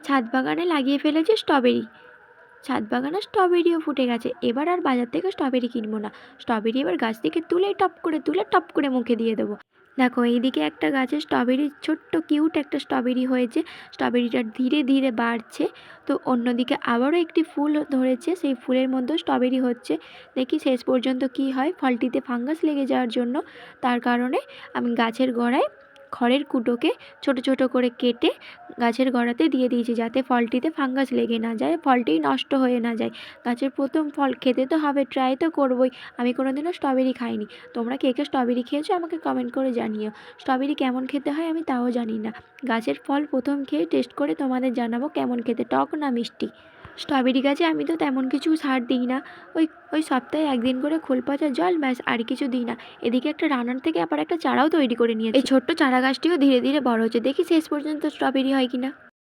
ছাদ বাগানে লাগিয়ে ফেলেছি স্ট্রবেরি। ছাদ বাগানে স্ট্রবেরিও ফুটে গেছে। এবার আর বাজার থেকে স্ট্রবেরি কিনবো না। স্ট্রবেরি এবার গাছ থেকে তুলে টপ করে মুখে দিয়ে দেবো। দেখো এইদিকে একটা গাছে স্ট্রবেরি, ছোট্ট কিউট একটা স্ট্রবেরি হয়েছে। স্ট্রবেরিটা ধীরে ধীরে বাড়ছে। তো অন্যদিকে আবারও একটি ফুল ধরেছে, সেই ফুলের মধ্যেও স্ট্রবেরি হচ্ছে। দেখি শেষ পর্যন্ত কি হয়। ফলটিতে ফাঙ্গাস লেগে যাওয়ার জন্য, তার কারণে আমি গাছের গোড়ায় খড়ের কুটোকে ছোট ছোট করে কেটে গাছের গোড়াতে দিয়ে দিয়েছি, যাতে ফলটিতে ফাঙ্গাস লেগে না যায়, ফলটি নষ্ট হয়ে না যায়। গাছের প্রথম ফল খেতে তো হবে, ট্রাই তো করবোই। আমি কোনোদিনও স্ট্রবেরি খাইনি। তোমরা কে কে স্ট্রবেরি খেয়েছো আমাকে কমেন্ট করে জানিও। স্ট্রবেরি কেমন খেতে হয় আমি তাও জানি না। গাছের ফল প্রথম খেয়ে টেস্ট করে তোমাদের জানাবো কেমন খেতে, টক না মিষ্টি। স্ট্রবেরি গাছে আমি তো তেমন কিছু সার দিই না। ওই ওই সপ্তাহে একদিন করে খোল পচা জল, ব্যাস, আর কিছু দিই না। এদিকে একটা রান্নার থেকে আবার একটা চারাও তৈরি করে নিয়েছি। এই ছোট্ট চারা গাছটিও ধীরে ধীরে বড় হচ্ছে। দেখি শেষ পর্যন্ত স্ট্রবেরি হয় কিনা।